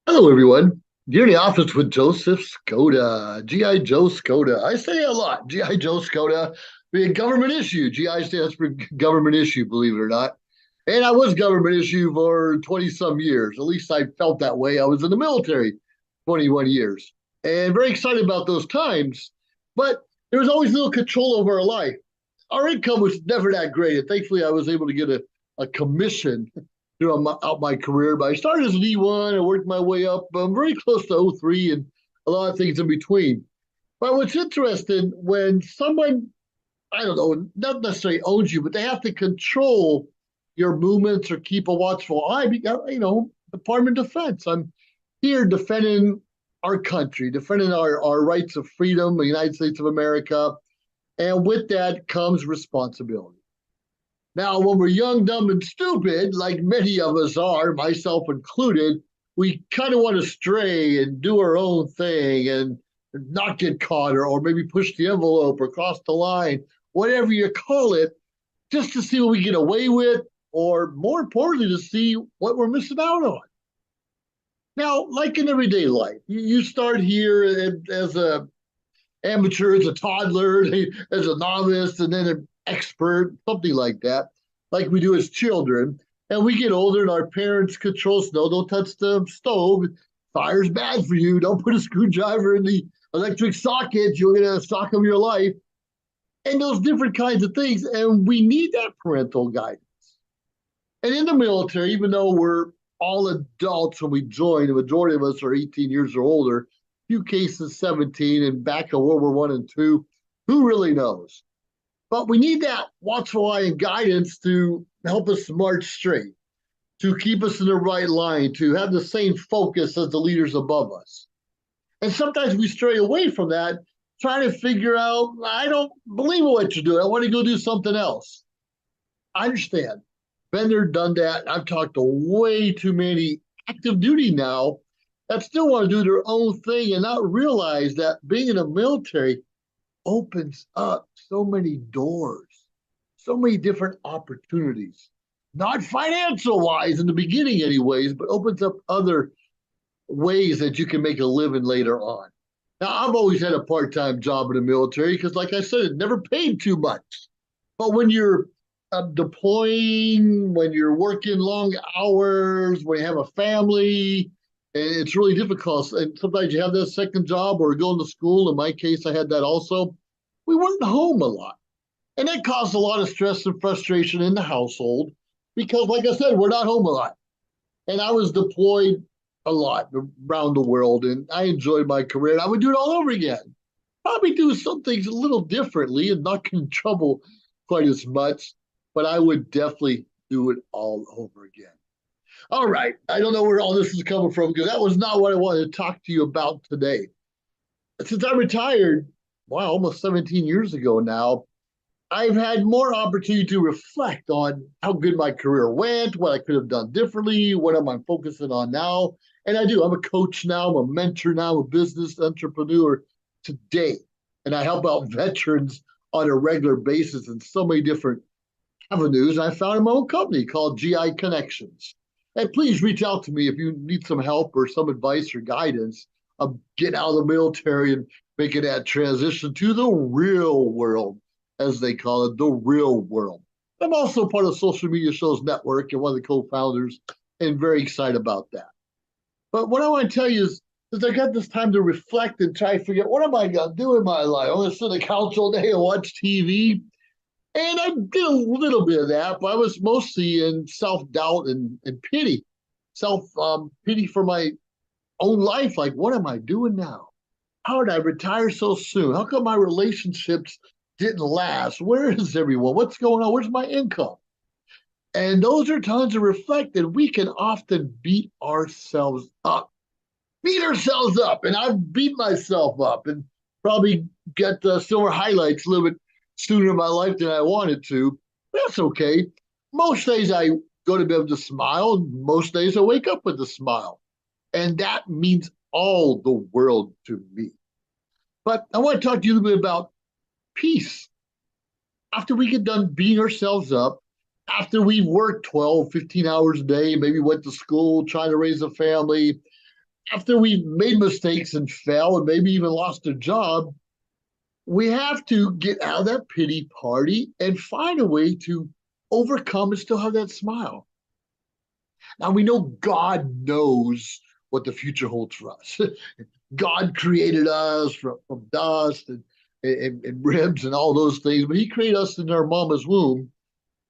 Hello, everyone. You're in the office with Joseph Skoda, G.I. Joe Skoda. I say a lot, G.I. Joe Skoda, being government issue. G.I. stands for government issue, believe it or not. And I was government issue for 20 some years. At least I felt that way. I was in the military 21 years and very excited about those times. But there was always little control over our life. Our income was never that great. And thankfully, I was able to get a commission throughout my career. But I started as an E1, I worked my way up. I'm very close to O3 and a lot of things in between. But what's interesting when someone, I don't know, not necessarily owns you, but they have to control your movements or keep a watchful eye. Department of Defense. I'm here defending our country, defending our rights of freedom, the United States of America. And with that comes responsibility. Now, when we're young, dumb, and stupid, like many of us are, myself included, we kind of want to stray and do our own thing and not get caught or maybe push the envelope or cross the line, whatever you call it, just to see what we get away with, or more importantly, to see what we're missing out on. Now, like in everyday life, you start here as a amateur, as a toddler, as a novice, and then an expert, something like that, like we do as children. And we get older, and our parents control us. No, don't touch the stove. Fire's bad for you. Don't put a screwdriver in the electric socket. You'll get a shock of your life. And those different kinds of things. And we need that parental guidance. And in the military, even though we're all adults when we join, the majority of us are 18 years or older, few cases 17, and back in World War One and Two, who really knows? But we need that watchful eye and guidance to help us march straight, to keep us in the right line, to have the same focus as the leaders above us. And sometimes we stray away from that, trying to figure out, I don't believe in what you're doing. I want to go do something else. I understand. Been there, done that. I've talked to way too many active duty now that still want to do their own thing and not realize that being in the military opens up so many doors, so many different opportunities. Not financial wise in the beginning, anyways, but opens up other ways that you can make a living later on. Now, I've always had a part time job in the military because, like I said, it never paid too much. But when you're deploying, when you're working long hours, when you have a family, and it's really difficult. And sometimes you have that second job or going to school. In my case, I had that also. We weren't home a lot. And that caused a lot of stress and frustration in the household because, like I said, we're not home a lot. And I was deployed a lot around the world, and I enjoyed my career. And I would do it all over again. Probably do some things a little differently and not get in trouble quite as much, but I would definitely do it all over again. All right. I don't know where all this is coming from because that was not what I wanted to talk to you about today. Since I retired, wow, almost 17 years ago now, I've had more opportunity to reflect on how good my career went, what I could have done differently, what am I focusing on now. And I do. I'm a coach now, I'm a mentor now, I'm a business entrepreneur today. And I help out veterans on a regular basis in so many different avenues. I founded my own company called GI Connections. And please reach out to me if you need some help or some advice or guidance of getting out of the military and making that transition to the real world, as they call it, the real world. I'm also part of Social Media Shows Network and one of the co-founders, and very excited about that. But what I want to tell you is I got this time to reflect and try to figure out what am I going to do in my life? I'm going to sit on the couch all day and watch TV. And I did a little bit of that, but I was mostly in self doubt and pity, self pity for my own life. Like, what am I doing now? How did I retire so soon? How come my relationships didn't last? Where is everyone? What's going on? Where's my income? And those are times to reflect, and we can often beat ourselves up. Beat ourselves up. And I've beat myself up and probably get silver highlights a little bit sooner in my life than I wanted to. That's okay. Most days I go to bed with a smile. Most days I wake up with a smile. And that means all the world to me. But I want to talk to you a little bit about peace. After we get done beating ourselves up, after we've worked 12, 15 hours a day, maybe went to school, trying to raise a family, after we've made mistakes and fell and maybe even lost a job, we have to get out of that pity party and find a way to overcome and still have that smile. Now we know God knows what the future holds for us. God created us from dust and ribs and all those things, but He created us in our mama's womb.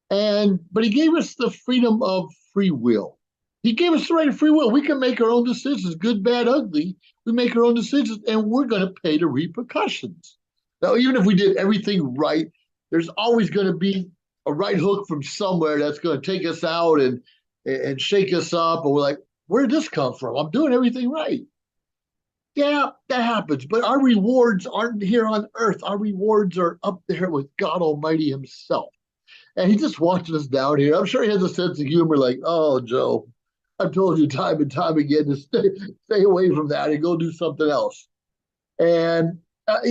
But He gave us the freedom of free will. He gave us the right of free will. We can make our own decisions, good, bad, ugly. We make our own decisions, and we're going to pay the repercussions. Now, even if we did everything right, there's always going to be a right hook from somewhere that's going to take us out and shake us up. And we're like, where did this come from? I'm doing everything right. Yeah, that happens. But our rewards aren't here on earth. Our rewards are up there with God Almighty Himself. And He's just watching us down here. I'm sure He has a sense of humor like, oh, Joe, I've told you time and time again to stay away from that and go do something else. And, I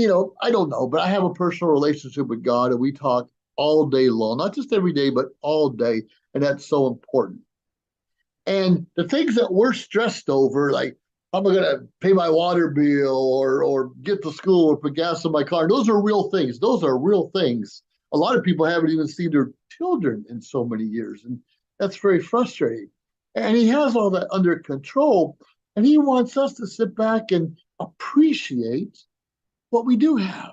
don't know, but I have a personal relationship with God, and we talk all day long, not just every day, but all day. And that's so important. And the things that we're stressed over, like, how am I going to pay my water bill or get to school or put gas in my car? Those are real things. Those are real things. A lot of people haven't even seen their children in so many years, and that's very frustrating. And He has all that under control, and He wants us to sit back and appreciate what we do have.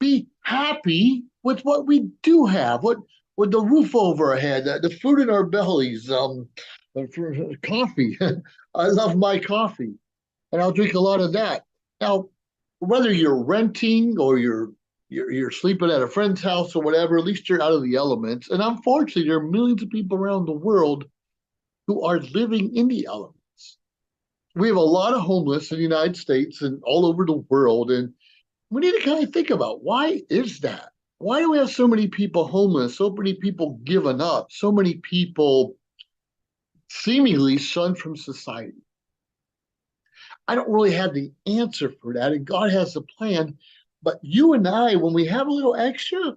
Be happy with what we do have, what with the roof over our head, the food in our bellies, for coffee. I love my coffee, and I'll drink a lot of that. Now, whether you're renting or you're sleeping at a friend's house or whatever, at least you're out of the elements. And unfortunately, there are millions of people around the world who are living in the elements. We have a lot of homeless in the United States and all over the world, and we need to kind of think about, why is that? Why do we have so many people homeless, so many people given up, so many people seemingly shunned from society? I don't really have the answer for that, and God has a plan. But you and I, when we have a little extra,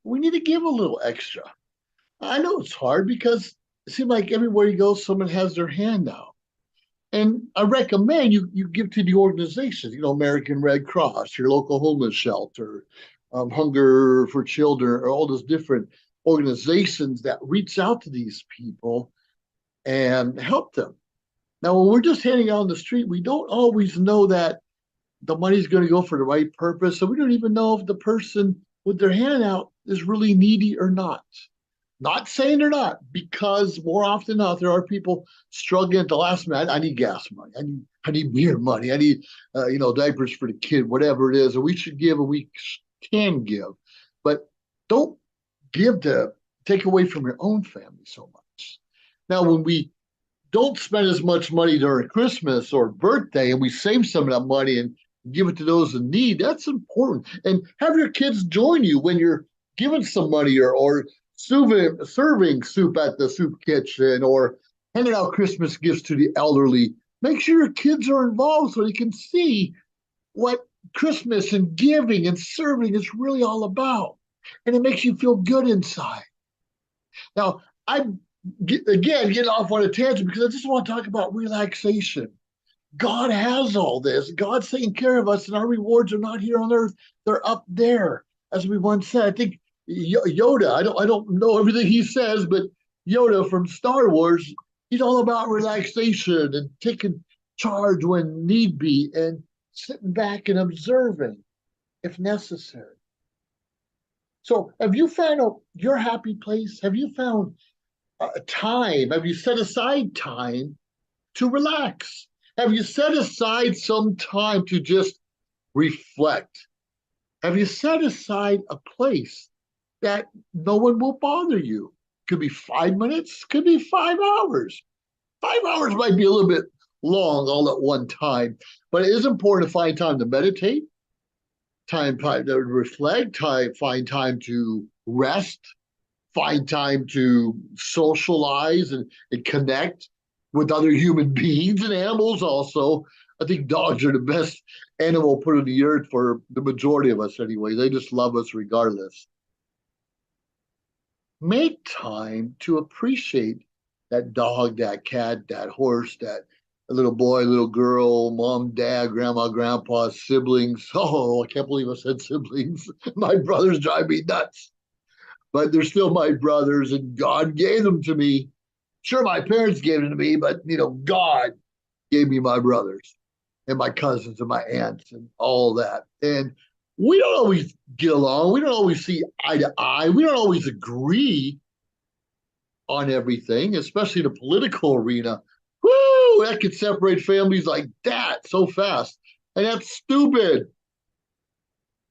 we need to give a little extra. I know it's hard because it seems like everywhere you go, someone has their hand out. And I recommend you give to the organizations, American Red Cross, your local homeless shelter, Hunger for Children, or all those different organizations that reach out to these people and help them. Now, when we're just handing out on the street, we don't always know that the money's going to go for the right purpose. So we don't even know if the person with their hand out is really needy or not. Not saying they're not, because more often than not, there are people struggling at the last minute. I need gas money. I need beer money. I need, diapers for the kid, whatever it is. And we should give and we can give. But don't give to take away from your own family so much. Now, when we don't spend as much money during Christmas or birthday and we save some of that money and give it to those in need, that's important. And have your kids join you when you're giving some money or serving soup at the soup kitchen or handing out Christmas gifts to the elderly. Make sure your kids are involved so they can see what Christmas and giving and serving is really all about. And it makes you feel good inside. Now, I'm getting off on a tangent because I just want to talk about relaxation. God has all this. God's taking care of us, and our rewards are not here on earth. They're up there. As we once said, I think Yoda, I don't know everything he says, but Yoda from Star Wars, he's all about relaxation and taking charge when need be and sitting back and observing if necessary. So have you found your happy place? Have you found time? Have you set aside time to relax? Have you set aside some time to just reflect? Have you set aside a place that no one will bother you? Could be 5 minutes, could be 5 hours. 5 hours might be a little bit long all at one time, but it is important to find time to meditate, time to reflect, find time to rest, find time to socialize and connect with other human beings and animals also. I think dogs are the best animal put on the earth for the majority of us anyway. They just love us regardless. Make time to appreciate that dog, that cat, that horse, that a little boy, little girl, mom, dad, grandma, grandpa, siblings. Oh, I can't believe I said siblings. My brothers drive me nuts, but they're still my brothers, and God gave them to me. Sure, my parents gave them to me, but God gave me my brothers and my cousins and my aunts and all that. And we don't always get along. We don't always see eye to eye. We don't always agree on everything, especially the political arena. Woo! That could separate families like that so fast. And that's stupid.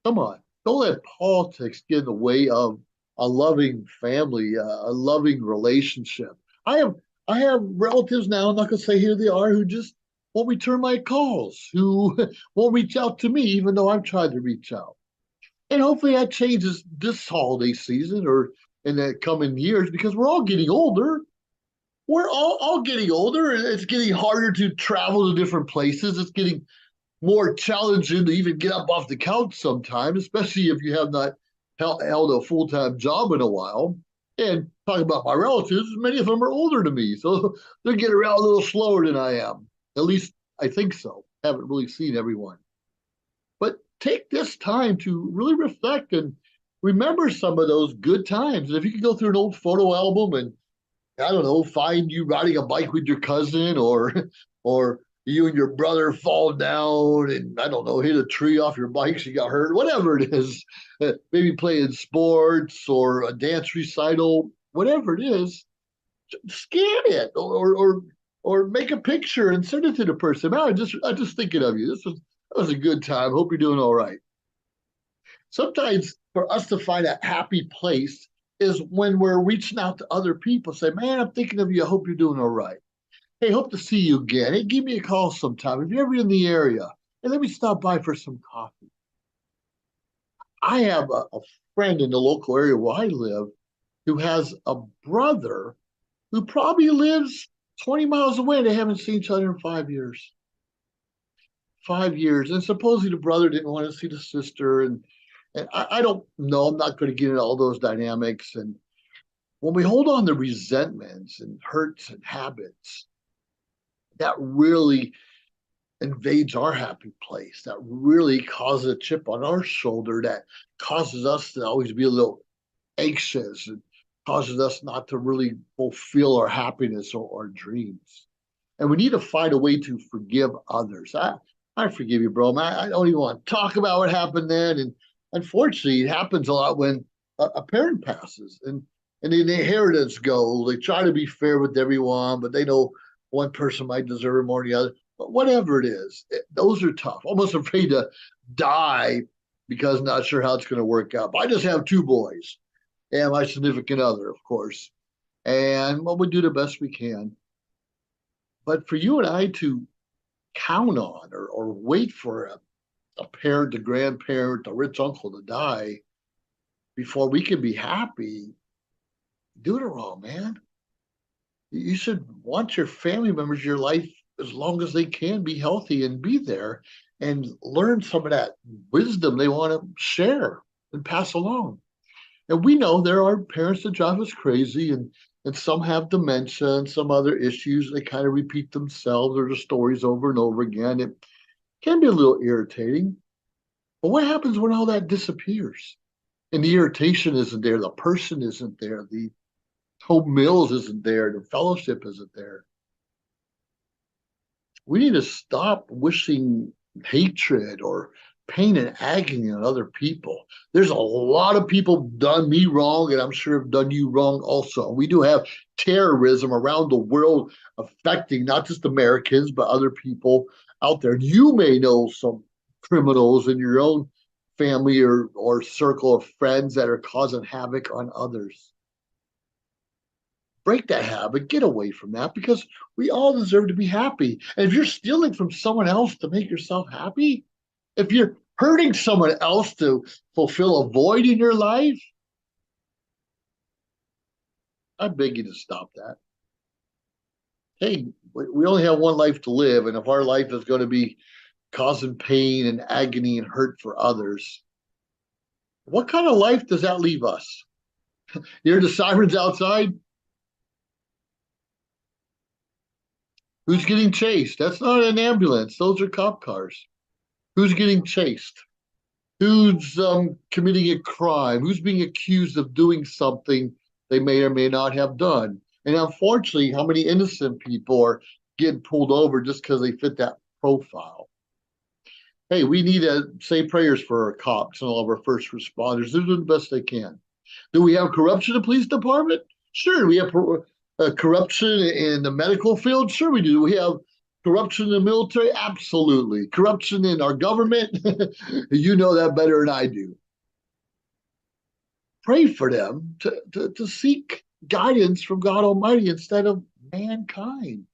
Come on. Don't let politics get in the way of a loving family, a loving relationship. I have I have relatives now, I'm not gonna say here they are, who just won't return my calls, who won't reach out to me, even though I've tried to reach out. And hopefully that changes this holiday season or in the coming years because we're all getting older. We're all getting older. It's getting harder to travel to different places. It's getting more challenging to even get up off the couch sometimes, especially if you have not held a full time job in a while. And talking about my relatives, many of them are older than me, so they're getting around a little slower than I am. At least I think so. Haven't really seen everyone. But take this time to really reflect and remember some of those good times. And if you can go through an old photo album and I don't know, find you riding a bike with your cousin or you and your brother fall down and I don't know, hit a tree off your bike, so you got hurt, whatever it is, maybe playing sports or a dance recital, whatever it is, scan it or make a picture and send it to the person. Man, I just thinking of you. That was a good time. Hope you're doing all right. Sometimes for us to find a happy place is when we're reaching out to other people, say, man, I'm thinking of you. I hope you're doing all right. Hey, hope to see you again. Hey, give me a call sometime if you're ever in the area. And let me stop by for some coffee. I have a friend in the local area where I live who has a brother who probably lives 20 miles away. They haven't seen each other in 5 years. 5 years. And supposedly the brother didn't want to see the sister. And I don't know. I'm not going to get into all those dynamics. And when we hold on to resentments and hurts and habits, that really invades our happy place. That really causes a chip on our shoulder that causes us to always be a little anxious and causes us not to really fulfill our happiness or our dreams. And we need to find a way to forgive others. I forgive you, bro. Man, I don't even want to talk about what happened then. And unfortunately, it happens a lot when a parent passes and the inheritance goes. They try to be fair with everyone, but they know one person might deserve it more than the other. But whatever it is, those are tough. Almost afraid to die because not sure how it's going to work out. But I just have two boys and my significant other, of course. And well, we do the best we can. But for you and I to count on or wait for a parent, a grandparent, a rich uncle to die before we can be happy, do it wrong, man. You should want your family members, your life, as long as they can be healthy and be there and learn some of that wisdom they want to share and pass along. And we know there are parents that drive us crazy and some have dementia and some other issues. They kind of repeat themselves or the stories over and over again. It can be a little irritating. But what happens when all that disappears? And the irritation isn't there, the person isn't there, the home meals isn't there, the fellowship isn't there. We need to stop wishing hatred or pain and agony on other people. There's a lot of people done me wrong, and I'm sure have done you wrong also. We do have terrorism around the world affecting not just Americans, but other people out there. You may know some criminals in your own family or circle of friends that are causing havoc on others. Break that habit, get away from that because we all deserve to be happy. And if you're stealing from someone else to make yourself happy, if you're hurting someone else to fulfill a void in your life, I beg you to stop that. Hey, we only have one life to live. And if our life is going to be causing pain and agony and hurt for others, what kind of life does that leave us? You hear the sirens outside? Who's getting chased? That's not an ambulance. Those are cop cars. Who's getting chased? Who's committing a crime? Who's being accused of doing something they may or may not have done? And unfortunately, how many innocent people are getting pulled over just because they fit that profile? Hey, we need to say prayers for our cops and all of our first responders. They're doing the best they can. Do we have corruption in the police department? Sure. Do we have corruption in the medical field? Sure, we do. Do we have corruption in the military? Absolutely. Corruption in our government? You know that better than I do. Pray for them to seek guidance from God Almighty instead of mankind,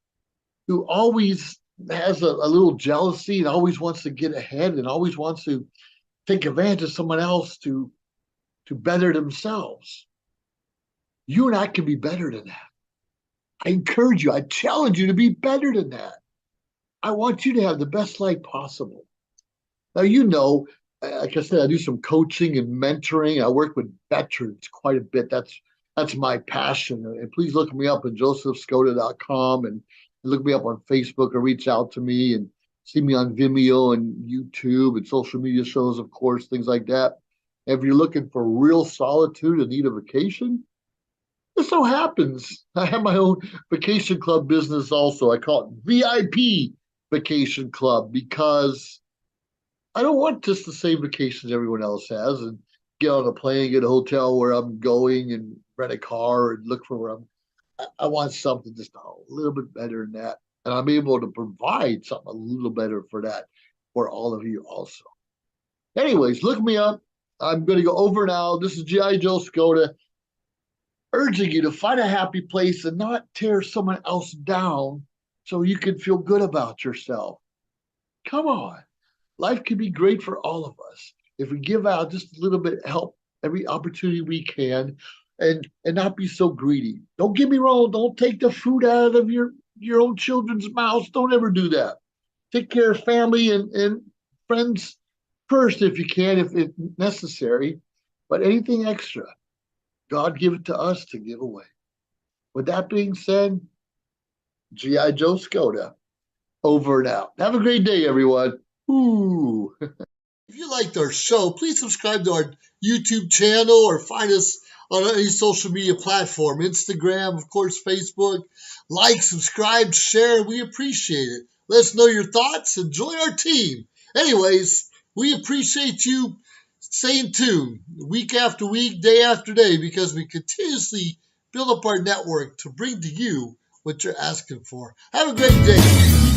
who always has a little jealousy and always wants to get ahead and always wants to take advantage of someone else to better themselves. You and I can be better than that. I encourage you, I challenge you to be better than that. I want you to have the best life possible. Now, you know, like I said, I do some coaching and mentoring. I work with veterans quite a bit. That's my passion. And please look me up at josephskoda.com and look me up on Facebook or reach out to me and see me on Vimeo and YouTube and social media shows, of course, things like that. If you're looking for real solitude and need a vacation, it so happens I have my own vacation club business also. I call it VIP Vacation Club because I don't want just the same vacations everyone else has and get on a plane, get a hotel where I'm going and rent a car and look for where I want something just a little bit better than that. And I'm able to provide something a little better for that for all of you also. Anyways, look me up. I'm going to go over now. This is G.I. Joe Skoda urging you to find a happy place and not tear someone else down so you can feel good about yourself. Come on. Life can be great for all of us if we give out just a little bit of help every opportunity we can and not be so greedy. Don't get me wrong. Don't take the food out of your own children's mouths. Don't ever do that. Take care of family and friends first if you can, if necessary. But anything extra, God give it to us to give away. With that being said, G.I. Joe Skoda, over and out. Have a great day, everyone. Ooh. If you liked our show, please subscribe to our YouTube channel or find us on any social media platform, Instagram, of course, Facebook. Like, subscribe, share. We appreciate it. Let us know your thoughts and join our team. Anyways, we appreciate you staying tuned week after week, day after day, because we continuously build up our network to bring to you what you're asking for. Have a great day.